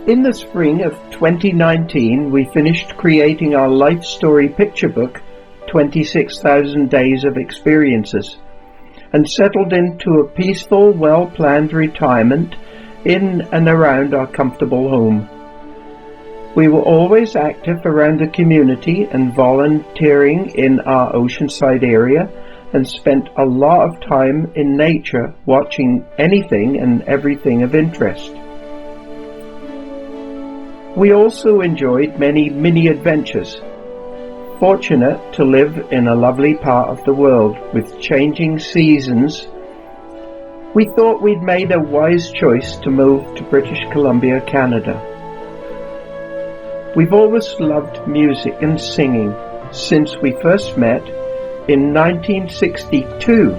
In the spring of 2019, we finished creating our life story picture book, 26,000 Days of Experiences, and settled into a peaceful, well-planned retirement in and around our comfortable home. We were always active around the community and volunteering in our oceanside area, and spent a lot of time in nature watching anything and everything of interest. We also enjoyed many mini adventures, fortunate to live in a lovely part of the world with changing seasons. We thought we'd made a wise choice to move to British Columbia, Canada. We've always loved music and singing since we first met in 1962.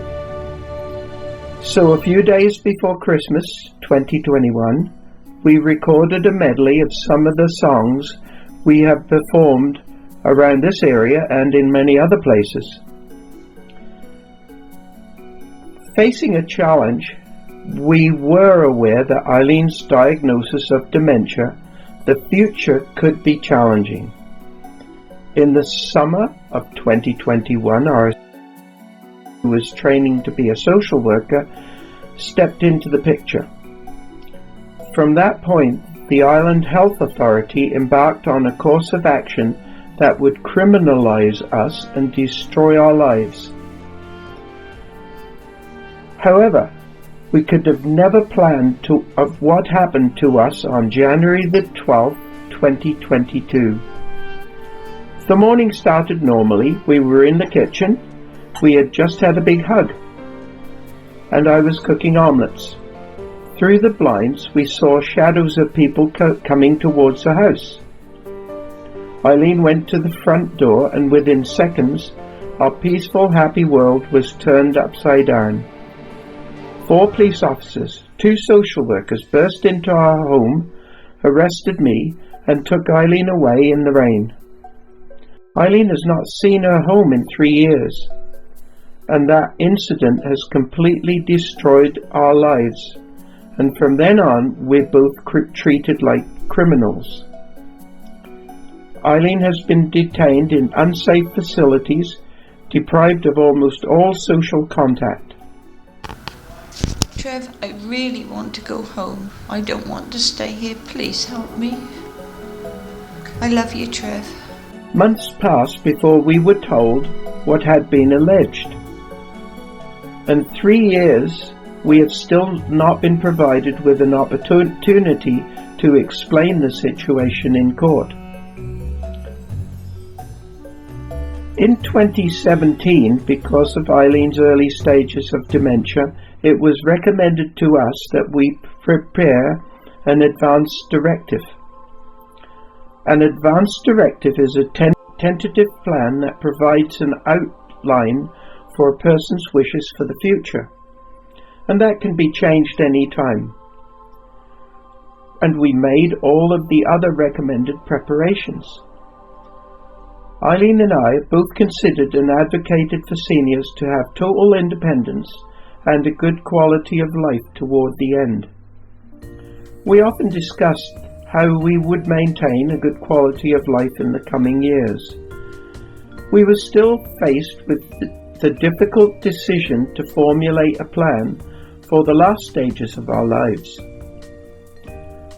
So a few days before Christmas 2021, we recorded a medley of some of the songs we have performed around this area and in many other places. Facing a challenge, we were aware that Eileen's diagnosis of dementia, the future could be challenging. In the summer of 2021, who was training to be a social worker, stepped into the picture. From that point, the Island Health Authority embarked on a course of action that would criminalize us and destroy our lives. However, we could have never planned of what happened to us on January the 12th, 2022. The morning started normally. We were in the kitchen. We had just had a big hug, and I was cooking omelets. Through the blinds, we saw shadows of people coming towards the house. Eileen went to the front door, and within seconds, our peaceful, happy world was turned upside down. 4 police officers, 2 social workers burst into our home, arrested me, and took Eileen away in the rain. Eileen has not seen her home in 3 years, and that incident has completely destroyed our lives, and from then on we're both treated like criminals. Eileen has been detained in unsafe facilities, deprived of almost all social contact. Trev, I really want to go home. I don't want to stay here. Please help me. I love you, Trev. Months passed before we were told what had been alleged. And 3 years, we have still not been provided with an opportunity to explain the situation in court. In 2017, because of Eileen's early stages of dementia, it was recommended to us that we prepare an advance directive. An advance directive is a tentative plan that provides an outline for a person's wishes for the future, and that can be changed any time. And we made all of the other recommended preparations. Eileen and I both considered and advocated for seniors to have total independence and a good quality of life toward the end. We often discussed how we would maintain a good quality of life in the coming years. We were still faced with the difficult decision to formulate a plan for the last stages of our lives.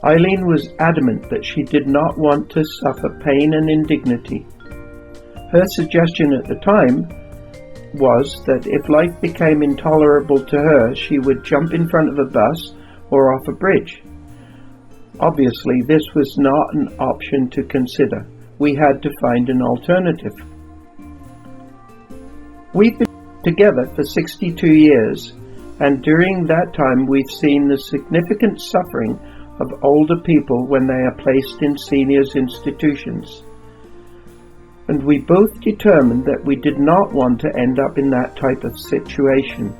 Eileen was adamant that she did not want to suffer pain and indignity. Her suggestion at the time was that if life became intolerable to her, she would jump in front of a bus or off a bridge. Obviously, this was not an option to consider. We had to find an alternative. We've been together for 62 years, and during that time we've seen the significant suffering of older people when they are placed in seniors' institutions. And we both determined that we did not want to end up in that type of situation.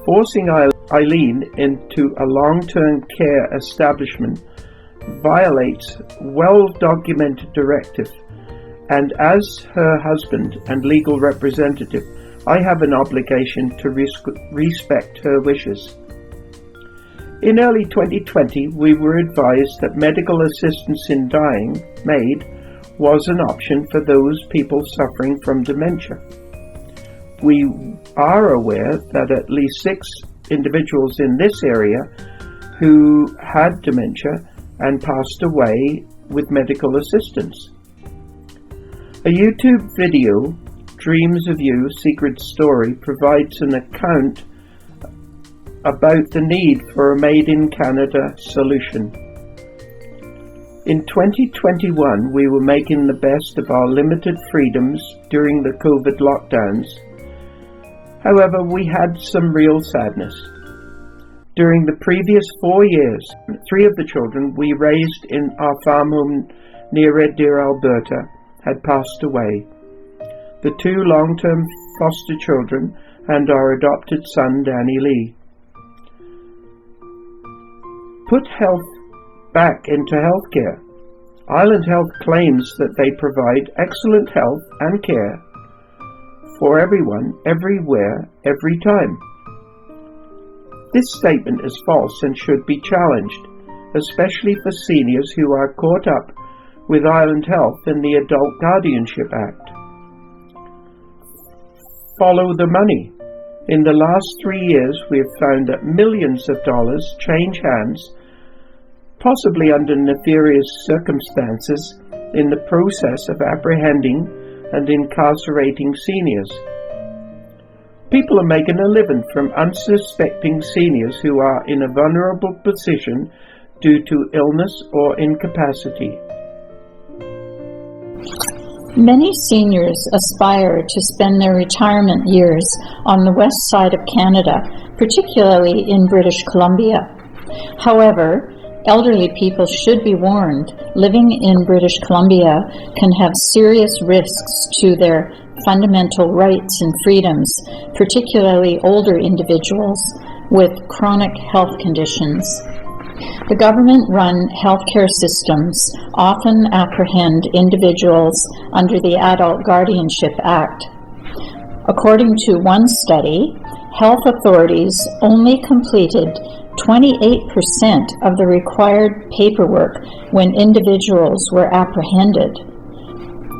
Forcing Eileen into a long-term care establishment violates well-documented directive, and as her husband and legal representative, I have an obligation to respect her wishes. In early 2020, we were advised that medical assistance in dying, MAID, was an option for those people suffering from dementia. We are aware that at least 6 individuals in this area who had dementia and passed away with medical assistance. A YouTube video, Dreams of You, Secret Story, provides an account about the need for a Made in Canada solution. In 2021, we were making the best of our limited freedoms during the COVID lockdowns. However, we had some real sadness. During the previous 4 years, 3 of the children we raised in our farm home near Red Deer, Alberta, had passed away. The 2 long-term foster children and our adopted son, Danny Lee. Put health back into healthcare. Island Health claims that they provide excellent health and care for everyone, everywhere, every time. This statement is false and should be challenged, especially for seniors who are caught up with Island Health and the Adult Guardianship Act. Follow the money. In the last 3 years, we have found that millions of dollars change hands, possibly under nefarious circumstances, in the process of apprehending and incarcerating seniors. People are making a living from unsuspecting seniors who are in a vulnerable position due to illness or incapacity. Many seniors aspire to spend their retirement years on the west side of Canada, particularly in British Columbia. However, elderly people should be warned living in British Columbia can have serious risks to their fundamental rights and freedoms, particularly older individuals with chronic health conditions. The government-run healthcare systems often apprehend individuals under the Adult Guardianship Act. According to one study, health authorities only completed 28% of the required paperwork when individuals were apprehended.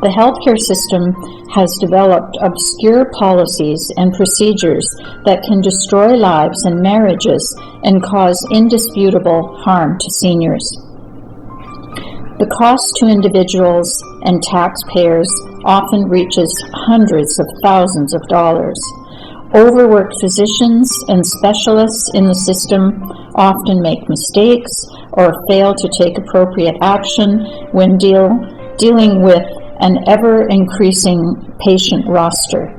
The healthcare system has developed obscure policies and procedures that can destroy lives and marriages and cause indisputable harm to seniors. The cost to individuals and taxpayers often reaches hundreds of thousands of dollars. Overworked physicians and specialists in the system often make mistakes or fail to take appropriate action when dealing with an ever-increasing patient roster.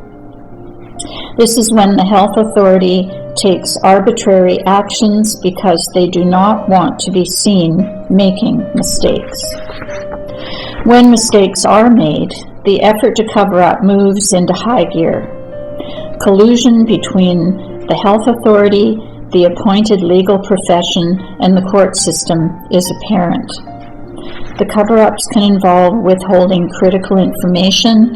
This is when the health authority takes arbitrary actions because they do not want to be seen making mistakes. When mistakes are made, the effort to cover up moves into high gear. Collusion between the health authority, the appointed legal profession, and the court system is apparent. The cover-ups can involve withholding critical information,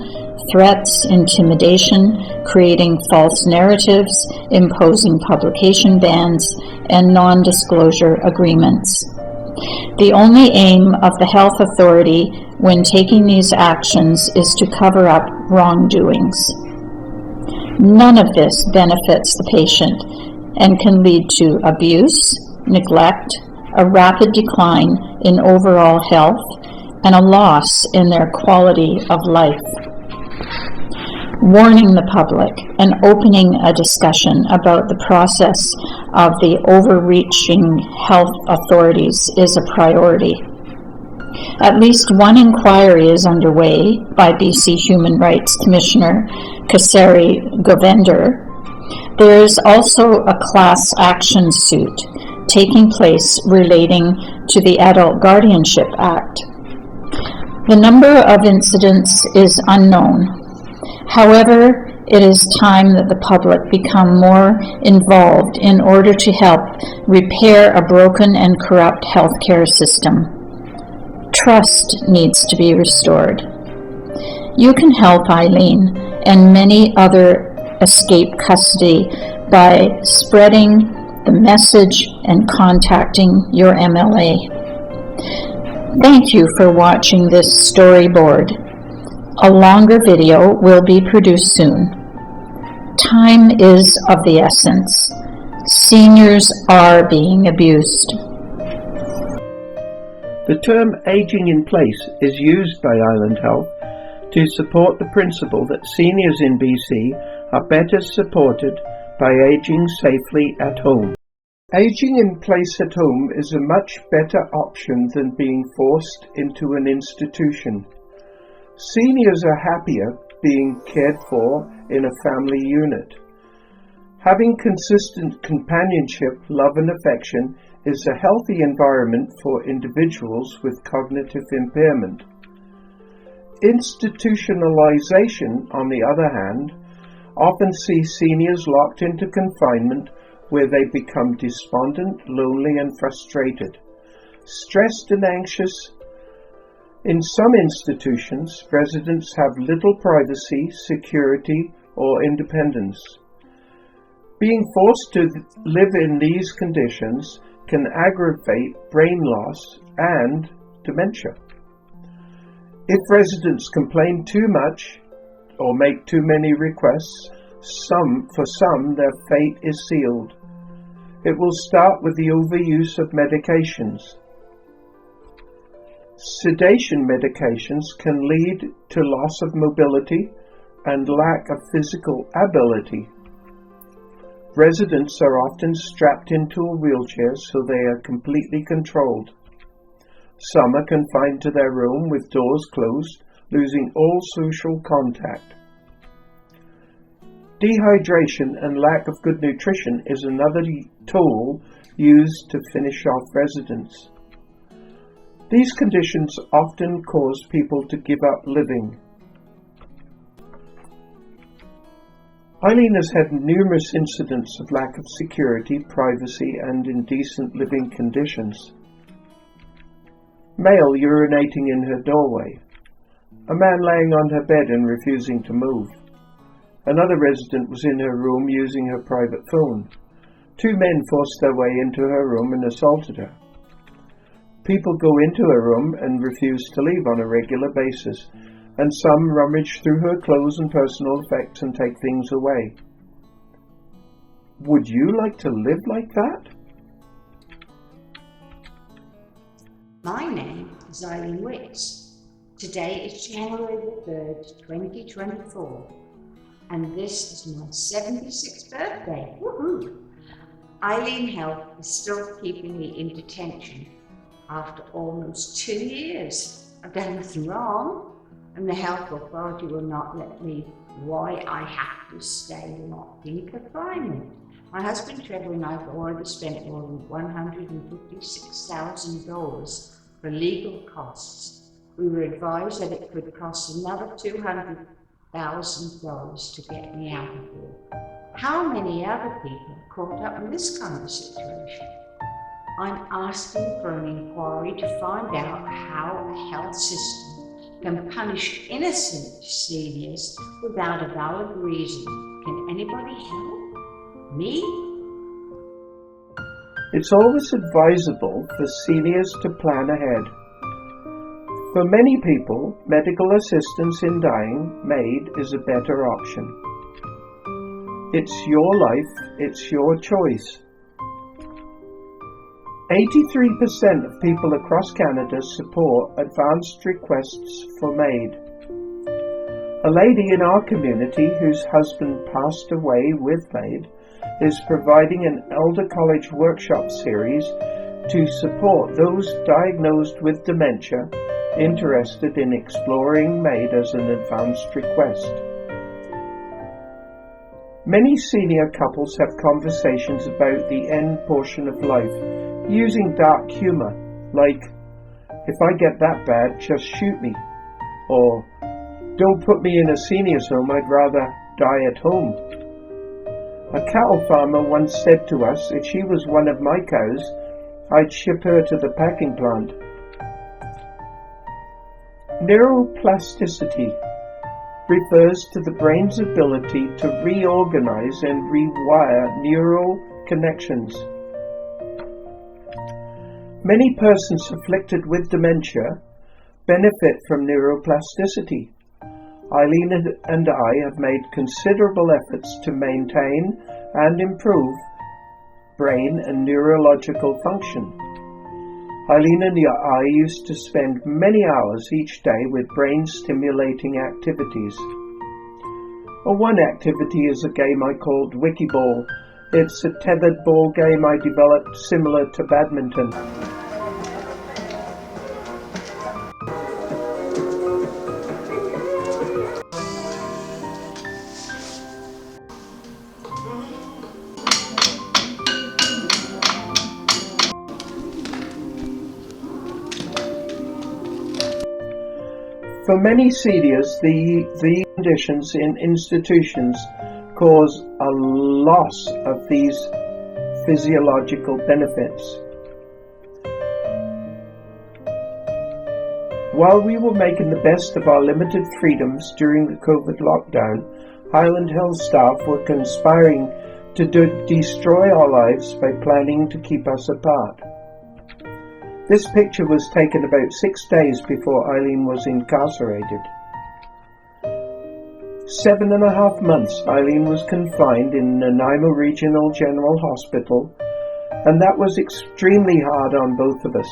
threats, intimidation, creating false narratives, imposing publication bans, and non-disclosure agreements. The only aim of the health authority when taking these actions is to cover up wrongdoings. None of this benefits the patient and can lead to abuse, neglect, a rapid decline in overall health, and a loss in their quality of life. Warning the public and opening a discussion about the process of the overreaching health authorities is a priority. At least one inquiry is underway by BC Human Rights Commissioner Kasari Govender. There is also a class action suit taking place relating to the Adult Guardianship Act. The number of incidents is unknown. However, it is time that the public become more involved in order to help repair a broken and corrupt healthcare system. Trust needs to be restored. You can help Eileen and many other escape custody by spreading the message and contacting your MLA. Thank you for watching this storyboard. A longer video will be produced soon. Time is of the essence. Seniors are being abused. The term aging in place is used by Island Health to support the principle that seniors in BC are better supported by aging safely at home. Aging in place at home is a much better option than being forced into an institution. Seniors are happier being cared for in a family unit. Having consistent companionship, love and affection is a healthy environment for individuals with cognitive impairment. Institutionalization, on the other hand, often sees seniors locked into confinement where they become despondent, lonely and frustrated, stressed and anxious. In some institutions, residents have little privacy, security or independence. Being forced to live in these conditions can aggravate brain loss and dementia. If residents complain too much or make too many requests, for some their fate is sealed. It will start with the overuse of medications. Sedation medications can lead to loss of mobility and lack of physical ability. Residents are often strapped into a wheelchair so they are completely controlled. Some are confined to their room with doors closed, losing all social contact. Dehydration and lack of good nutrition is another tool used to finish off residents. These conditions often cause people to give up living. Eileen has had numerous incidents of lack of security, privacy and indecent living conditions. Male urinating in her doorway. A man laying on her bed and refusing to move. Another resident was in her room using her private phone. 2 men forced their way into her room and assaulted her. People go into her room and refuse to leave on a regular basis, and some rummage through her clothes and personal effects and take things away. Would you like to live like that? My name is Eileen Wicks. Today is January the 3rd, 2024, and this is my 76th birthday. Woohoo! Eileen Health is still keeping me in detention after almost 2 years. I've done nothing wrong, and the health authority will not let me. Why I have to stay locked in confinement. My husband Trevor and I have already spent more than $156,000 for legal costs. We were advised that it could cost another $200,000 to get me out of here. How many other people are caught up in this kind of situation? I'm asking for an inquiry to find out how a health system can punish innocent seniors without a valid reason. Can anybody help? Me? It's always advisable for seniors to plan ahead. For many people, medical assistance in dying MAID is a better option. It's your life, it's your choice. 83% of people across Canada support advanced requests for MAID. A lady in our community whose husband passed away with MAID is providing an Elder College workshop series to support those diagnosed with dementia interested in exploring MAID as an advanced request. Many senior couples have conversations about the end portion of life, using dark humor, like, "If I get that bad, just shoot me," or "Don't put me in a senior's home, I'd rather die at home." A cattle farmer once said to us, if she was one of my cows, I'd ship her to the packing plant. Neuroplasticity refers to the brain's ability to reorganize and rewire neural connections Many persons afflicted with dementia benefit from neuroplasticity. Eileen and I have made considerable efforts to maintain and improve brain and neurological function. Eileen and I used to spend many hours each day with brain-stimulating activities. One activity is a game I called Wikiball. It's a tethered ball game I developed similar to badminton. For many seniors, the conditions in institutions cause a loss of these physiological benefits. While we were making the best of our limited freedoms during the COVID lockdown, Highland Hill staff were conspiring to destroy our lives by planning to keep us apart. This picture was taken about 6 days before Eileen was incarcerated. 7.5 months Eileen was confined in Nanaimo Regional General Hospital, and that was extremely hard on both of us.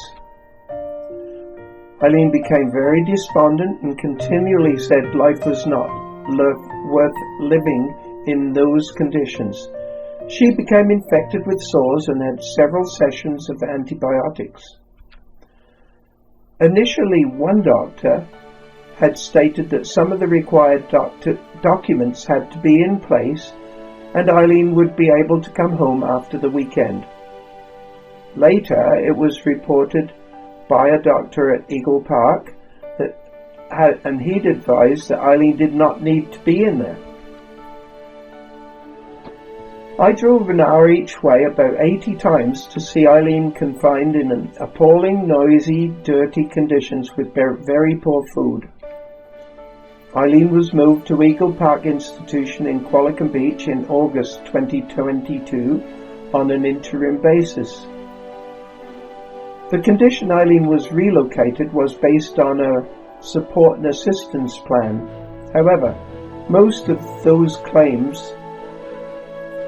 Eileen became very despondent and continually said life was not worth living in those conditions. She became infected with sores and had several sessions of antibiotics. Initially, one doctor had stated that some of the required documents had to be in place and Eileen would be able to come home after the weekend. Later, it was reported by a doctor at Eagle Park and he'd advised that Eileen did not need to be in there. I drove an hour each way about 80 times to see Eileen confined in appalling, noisy, dirty conditions with very poor food. Eileen was moved to Eagle Park Institution in Qualicum Beach in August 2022 on an interim basis. The condition Eileen was relocated was based on a support and assistance plan. However, most of those claims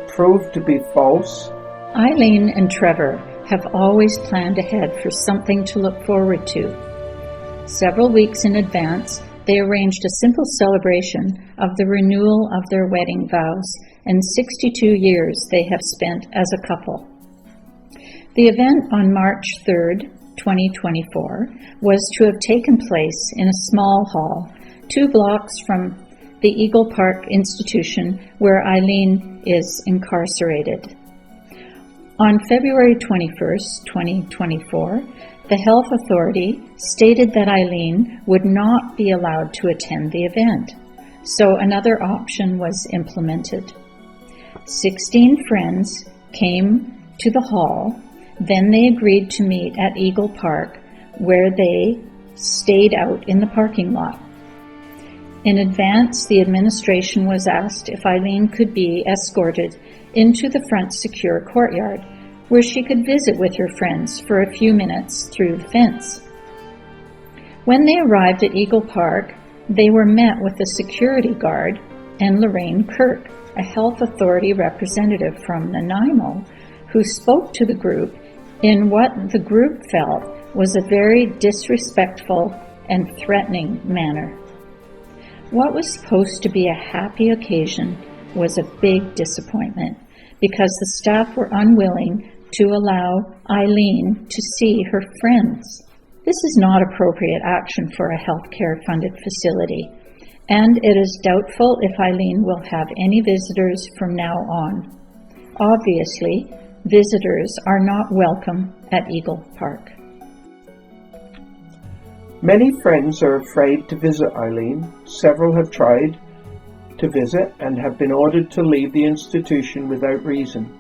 proved to be false. Eileen and Trevor have always planned ahead for something to look forward to. Several weeks in advance, they arranged a simple celebration of the renewal of their wedding vows and 62 years they have spent as a couple. The event on March 3rd, 2024, was to have taken place in a small hall 2 blocks from the Eagle Park Institution where Eileen is incarcerated. On February 21st, 2024, the health authority stated that Eileen would not be allowed to attend the event, so another option was implemented. 16 friends came to the hall, then they agreed to meet at Eagle Park, where they stayed out in the parking lot. In advance, the administration was asked if Eileen could be escorted into the front secure courtyard, where she could visit with her friends for a few minutes through the fence. When they arrived at Eagle Park, they were met with a security guard and Lorraine Kirk, a health authority representative from Nanaimo, who spoke to the group in what the group felt was a very disrespectful and threatening manner. What was supposed to be a happy occasion was a big disappointment because the staff were unwilling to allow Eileen to see her friends. This is not appropriate action for a healthcare funded facility, and it is doubtful if Eileen will have any visitors from now on. Obviously, visitors are not welcome at Eagle Park. Many friends are afraid to visit Eileen. Several have tried to visit and have been ordered to leave the institution without reason.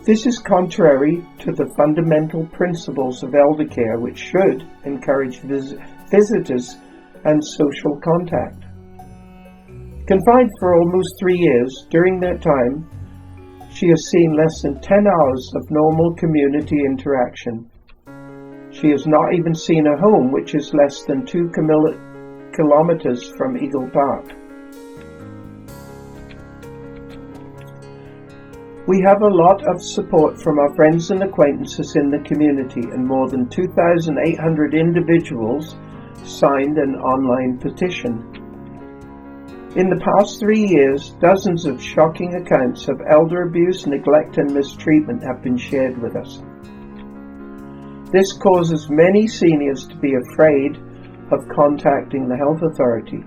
This is contrary to the fundamental principles of elder care, which should encourage visitors and social contact. Confined for almost 3 years, during that time, she has seen less than 10 hours of normal community interaction. She has not even seen her home, which is less than 2 kilometers from Eagle Park. We have a lot of support from our friends and acquaintances in the community, and more than 2,800 individuals signed an online petition. In the past 3 years, dozens of shocking accounts of elder abuse, neglect and mistreatment have been shared with us. This causes many seniors to be afraid of contacting the health authority.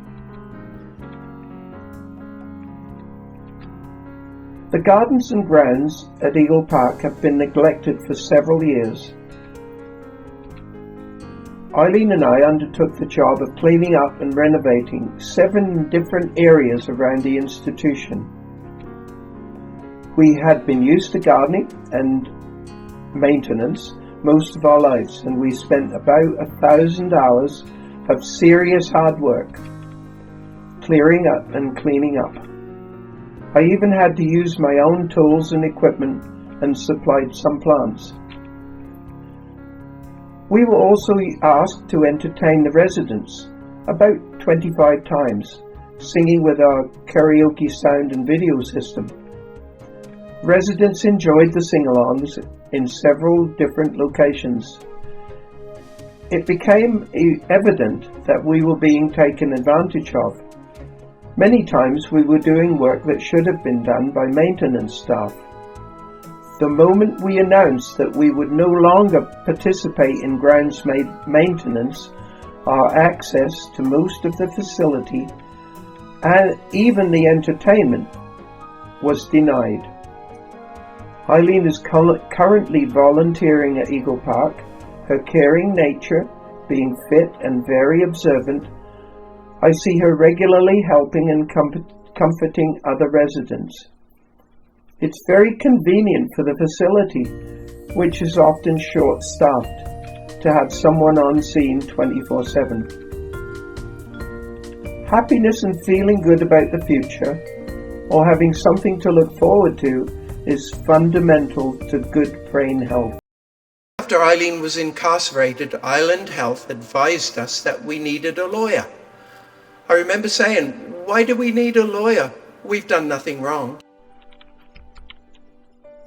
The gardens and grounds at Eagle Park have been neglected for several years. Eileen and I undertook the job of cleaning up and renovating 7 different areas around the institution. We had been used to gardening and maintenance most of our lives, and we spent about 1,000 hours of serious hard work clearing up and cleaning up. I even had to use my own tools and equipment and supplied some plants. We were also asked to entertain the residents about 25 times, singing with our karaoke sound and video system. Residents enjoyed the sing-alongs in several different locations. It became evident that we were being taken advantage of. Many times we were doing work that should have been done by maintenance staff. The moment we announced that we would no longer participate in grounds maintenance, our access to most of the facility and even the entertainment was denied. Eileen is currently volunteering at Eagle Park. Her caring nature, being fit and very observant, I see her regularly helping and comforting other residents. It's very convenient for the facility, which is often short-staffed, to have someone on scene 24/7. Happiness and feeling good about the future, or having something to look forward to, is fundamental to good brain health. After Eileen was incarcerated, Island Health advised us that we needed a lawyer. I remember saying, "Why do we need a lawyer? We've done nothing wrong."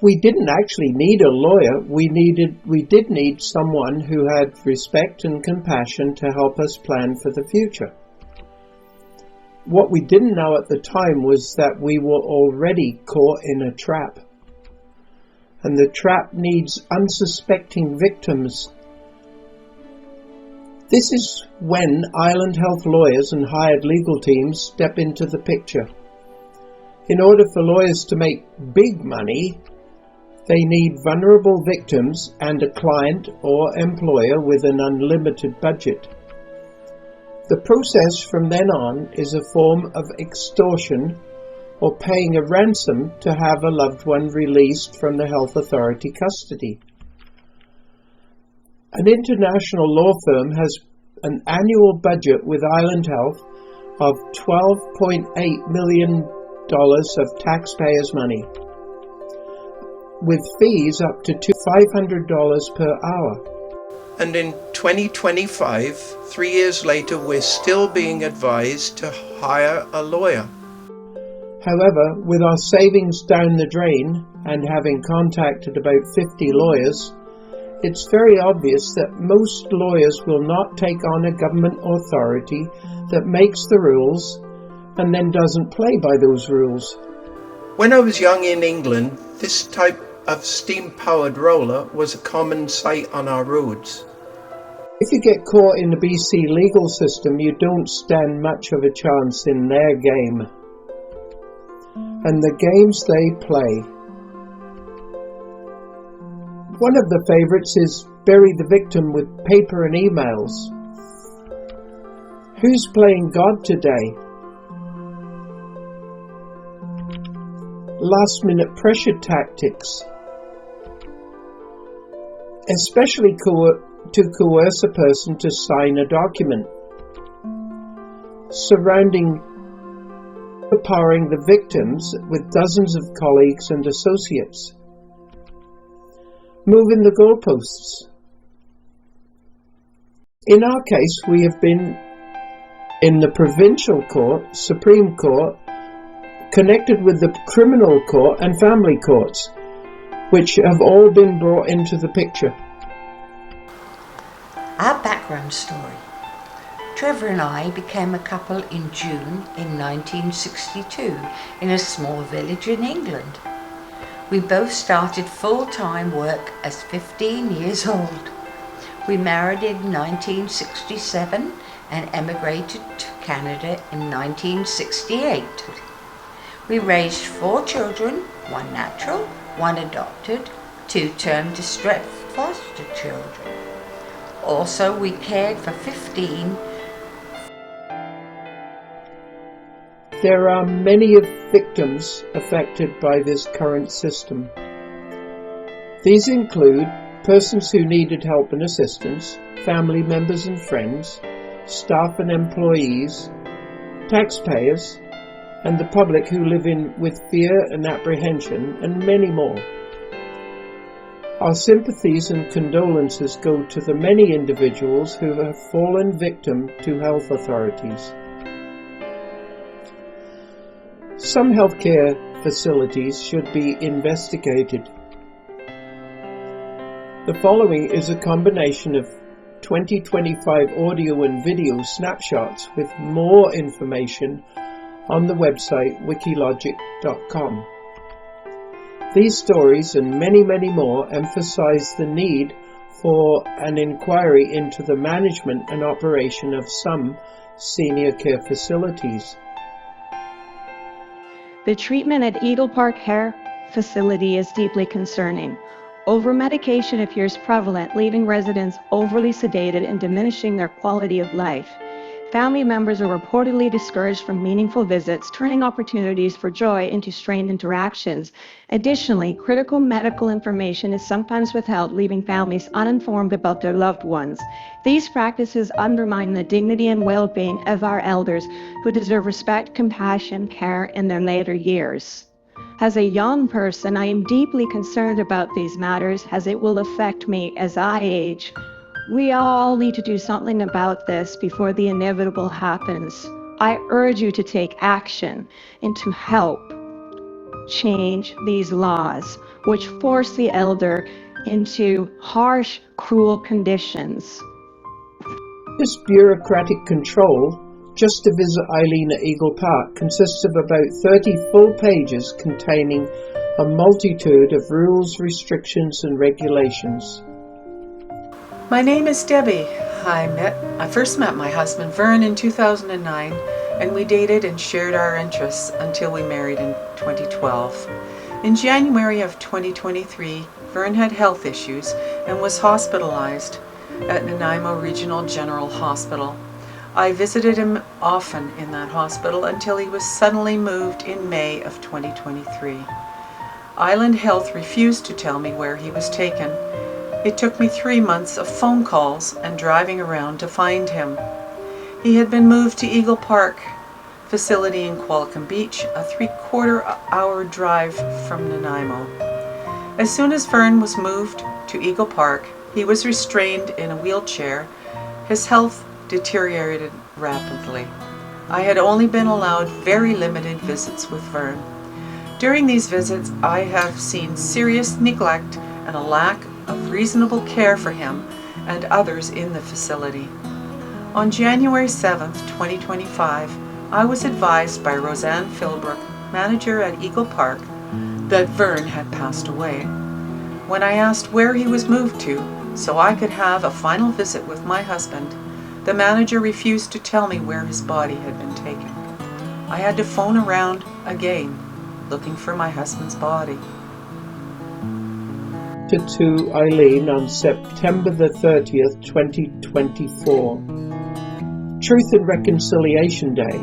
We didn't actually need a lawyer. We did need someone who had respect and compassion to help us plan for the future. What we didn't know at the time was that we were already caught in a trap. And the trap needs unsuspecting victims. This is when Island Health lawyers and hired legal teams step into the picture. In order for lawyers to make big money, they need vulnerable victims and a client or employer with an unlimited budget. The process from then on is a form of extortion, or paying a ransom to have a loved one released from the health authority custody. An international law firm has an annual budget with Island Health of $12.8 million of taxpayers' money, with fees up to $500 per hour. And in 2025, 3 years later, we're still being advised to hire a lawyer. However, with our savings down the drain and having contacted about 50 lawyers, it's very obvious that most lawyers will not take on a government authority that makes the rules and then doesn't play by those rules. When I was young in England, this type of steam-powered roller was a common sight on our roads. If you get caught in the BC legal system, you don't stand much of a chance in their game. And the games they play. One of the favorites is bury the victim with paper and emails. Who's playing God today? Last-minute pressure tactics, especially to coerce a person to sign a document, surrounding empowering the victims with dozens of colleagues and associates, moving the goalposts, In our case, we have been in the provincial court, Supreme Court, connected with the criminal court and family courts, which have all been brought into the picture. Our background story. Trevor and I became a couple in June in 1962 in a small village in England. We both started full-time work as 15 years old. We married in 1967 and emigrated to Canada in 1968. We raised 4 children, 1 natural, 1 adopted, 2 term distress foster children. Also, we cared for 15. There are many victims affected by this current system. These include persons who needed help and assistance, family members and friends, staff and employees, taxpayers, and the public who live with fear and apprehension, and many more. Our sympathies and condolences go to the many individuals who have fallen victim to health authorities. Some healthcare facilities should be investigated. The following is a combination of 2025 audio and video snapshots with more information on the website wikilogic.com. These stories and many more emphasize the need for an inquiry into the management and operation of some senior care facilities. The treatment at Eagle Park Care Facility is deeply concerning. Over-medication appears prevalent, leaving residents overly sedated and diminishing their quality of life. Family members are reportedly discouraged from meaningful visits, turning opportunities for joy into strained interactions. Additionally, critical medical information is sometimes withheld, leaving families uninformed about their loved ones. These practices undermine the dignity and well-being of our elders, who deserve respect, compassion, care in their later years. As a young person, I am deeply concerned about these matters, as it will affect me as I age. We all need to do something about this before the inevitable happens. I urge you to take action and to help change these laws, which force the elder into harsh, cruel conditions. This bureaucratic control, just to visit Eileen at Eagle Park, consists of about 30 full pages containing a multitude of rules, restrictions, and regulations. My name is Debbie. I first met my husband Vern in 2009, and we dated and shared our interests until we married in 2012. In January of 2023, Vern had health issues and was hospitalized at Nanaimo Regional General Hospital. I visited him often in that hospital until he was suddenly moved in May of 2023. Island Health refused to tell me where he was taken. It took me 3 months of phone calls and driving around to find him. He had been moved to Eagle Park facility in Qualicum Beach, a 3/4-hour drive from Nanaimo. As soon as Vern was moved to Eagle Park, he was restrained in a wheelchair. His health deteriorated rapidly. I had only been allowed very limited visits with Vern. During these visits, I have seen serious neglect and a lack of reasonable care for him and others in the facility. On January 7th, 2025, I was advised by Roseanne Philbrook, manager at Eagle Park, that Vern had passed away. When I asked where he was moved to so I could have a final visit with my husband, the manager refused to tell me where his body had been taken. I had to phone around again, looking for my husband's body. To Eileen on September the 30th, 2024. Truth and Reconciliation Day.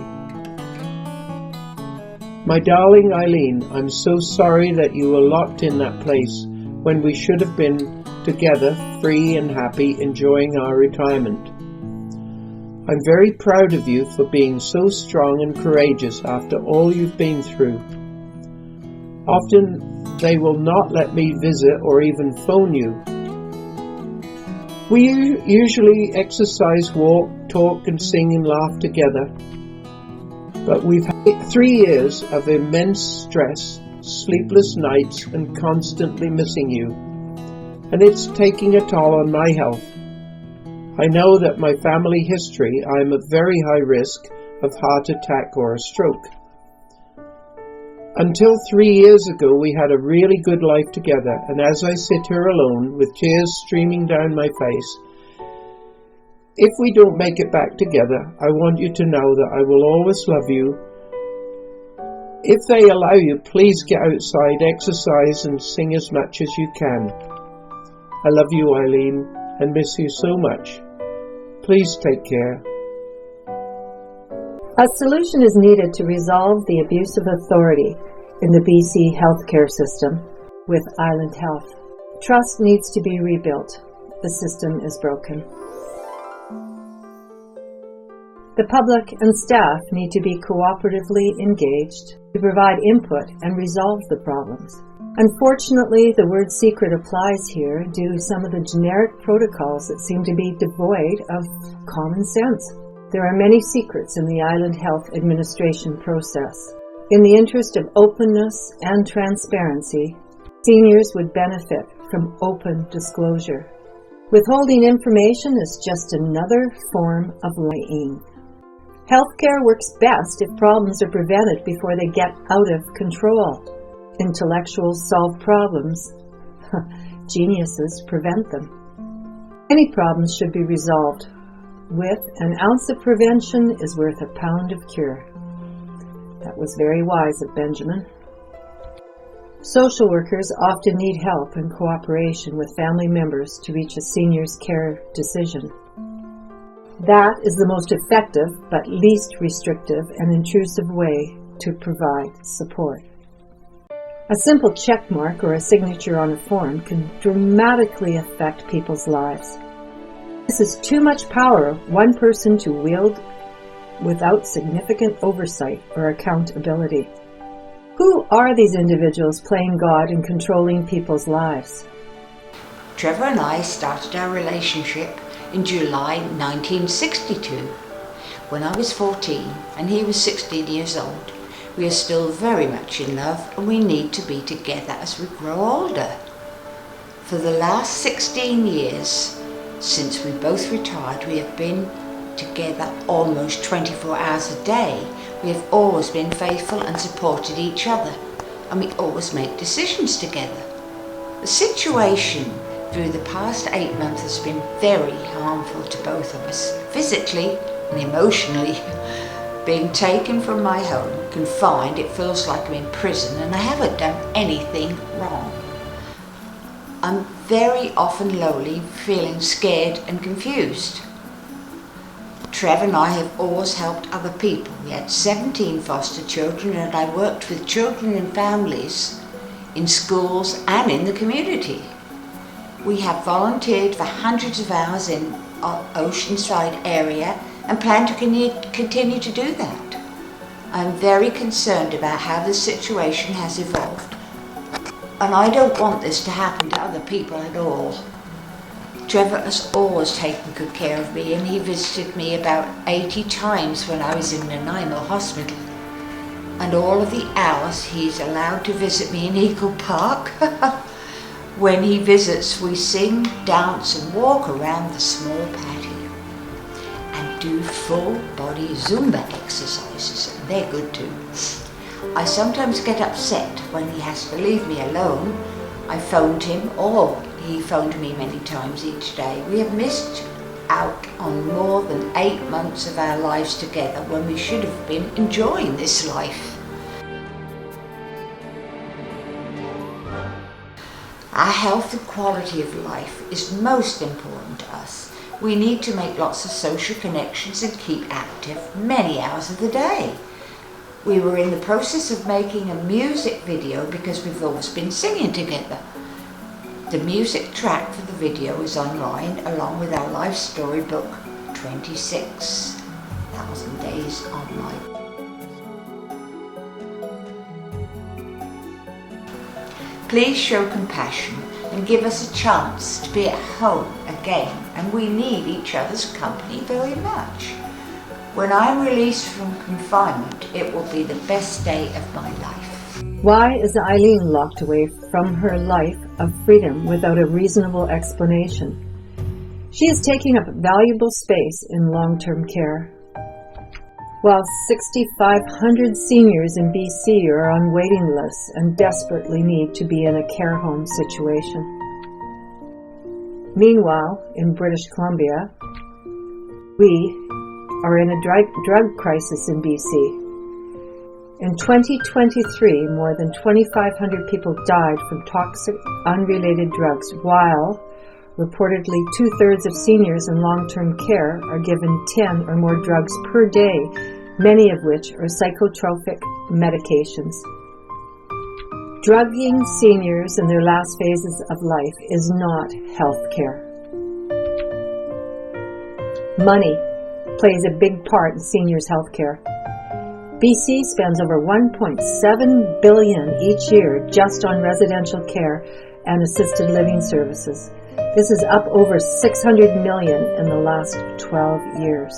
My darling Eileen, I'm so sorry that you were locked in that place when we should have been together, free and happy, enjoying our retirement. I'm very proud of you for being so strong and courageous after all you've been through. Often they will not let me visit or even phone you. We usually exercise, walk, talk and sing and laugh together. But we've had 3 years of immense stress, sleepless nights and constantly missing you. And it's taking a toll on my health. I know that my family history, I am at very high risk of heart attack or a stroke. Until 3 years ago, we had a really good life together, and as I sit here alone with tears streaming down my face, if we don't make it back together, I want you to know that I will always love you. If they allow you, please get outside, exercise and sing as much as you can. I love you, Eileen, and miss you so much. Please take care. A solution is needed to resolve the abuse of authority in the BC healthcare system with Island Health. Trust needs to be rebuilt. The system is broken. The public and staff need to be cooperatively engaged to provide input and resolve the problems. Unfortunately, the word secret applies here due to some of the generic protocols that seem to be devoid of common sense. There are many secrets in the Island Health administration process. In the interest of openness and transparency, seniors would benefit from open disclosure. Withholding information is just another form of lying. Healthcare works best if problems are prevented before they get out of control. Intellectuals solve problems. Geniuses prevent them. Any problems should be resolved. With an ounce of prevention is worth a pound of cure. That was very wise of Benjamin. Social workers often need help and cooperation with family members to reach a senior's care decision. That is the most effective but least restrictive and intrusive way to provide support. A simple check mark or a signature on a form can dramatically affect people's lives. This is too much power of one person to wield without significant oversight or accountability. Who are these individuals playing God and controlling people's lives? Trevor and I started our relationship in July 1962. When I was 14 and he was 16 years old, we are still very much in love and we need to be together as we grow older. For the last 16 years, since we both retired, we have been together almost 24 hours a day. We have always been faithful and supported each other, and we always make decisions together. The situation through the past 8 months has been very harmful to both of us, physically and emotionally. Being taken from my home, confined, it feels like I'm in prison and I haven't done anything wrong. I'm very often lonely, feeling scared and confused. Trevor and I have always helped other people. We had 17 foster children and I worked with children and families in schools and in the community. We have volunteered for hundreds of hours in our Oceanside area and plan to continue to do that. I'm very concerned about how the situation has evolved, and I don't want this to happen to other people at all. Trevor has always taken good care of me and he visited me about 80 times when I was in Nanaimo Hospital. And all of the hours he's allowed to visit me in Eagle Park. When he visits, we sing, dance and walk around the small patio and do full body Zumba exercises. They're good too. I sometimes get upset when he has to leave me alone. I phoned him, or he phoned me many times each day. We have missed out on more than 8 months of our lives together when we should have been enjoying this life. Our health and quality of life is most important to us. We need to make lots of social connections and keep active many hours of the day. We were in the process of making a music video because we've always been singing together. The music track for the video is online along with our life story book, 26,000 Days Online. Please show compassion and give us a chance to be at home again, and we need each other's company very much. When I'm released from confinement, it will be the best day of my life. Why is Eileen locked away from her life of freedom without a reasonable explanation? She is taking up valuable space in long-term care. While 6,500 seniors in BC are on waiting lists and desperately need to be in a care home situation. Meanwhile, in British Columbia, we are in a drug crisis in BC. In 2023, more than 2,500 people died from toxic, unrelated drugs, while reportedly 2/3 of seniors in long-term care are given 10 or more drugs per day, many of which are psychotropic medications. Drugging seniors in their last phases of life is not health care. Money plays a big part in seniors' health care. BC spends over $1.7 billion each year just on residential care and assisted living services. This is up over $600 million in the last 12 years.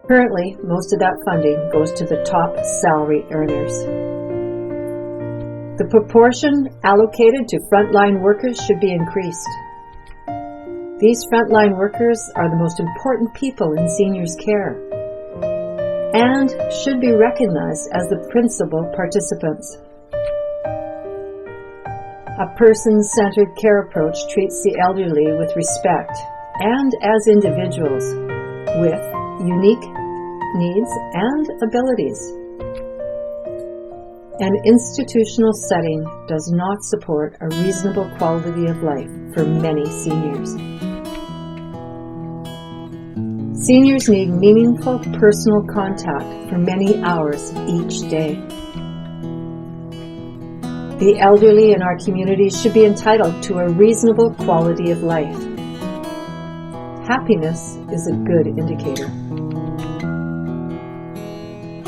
Currently, most of that funding goes to the top salary earners. The proportion allocated to frontline workers should be increased. These frontline workers are the most important people in seniors' care and should be recognized as the principal participants. A person-centered care approach treats the elderly with respect and as individuals with unique needs and abilities. An institutional setting does not support a reasonable quality of life for many seniors. Seniors need meaningful personal contact for many hours each day. The elderly in our communities should be entitled to a reasonable quality of life. Happiness is a good indicator.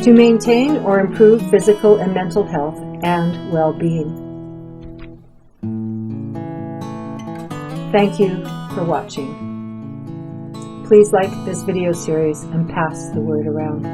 To maintain or improve physical and mental health and well-being. Thank you for watching. Please like this video series and pass the word around.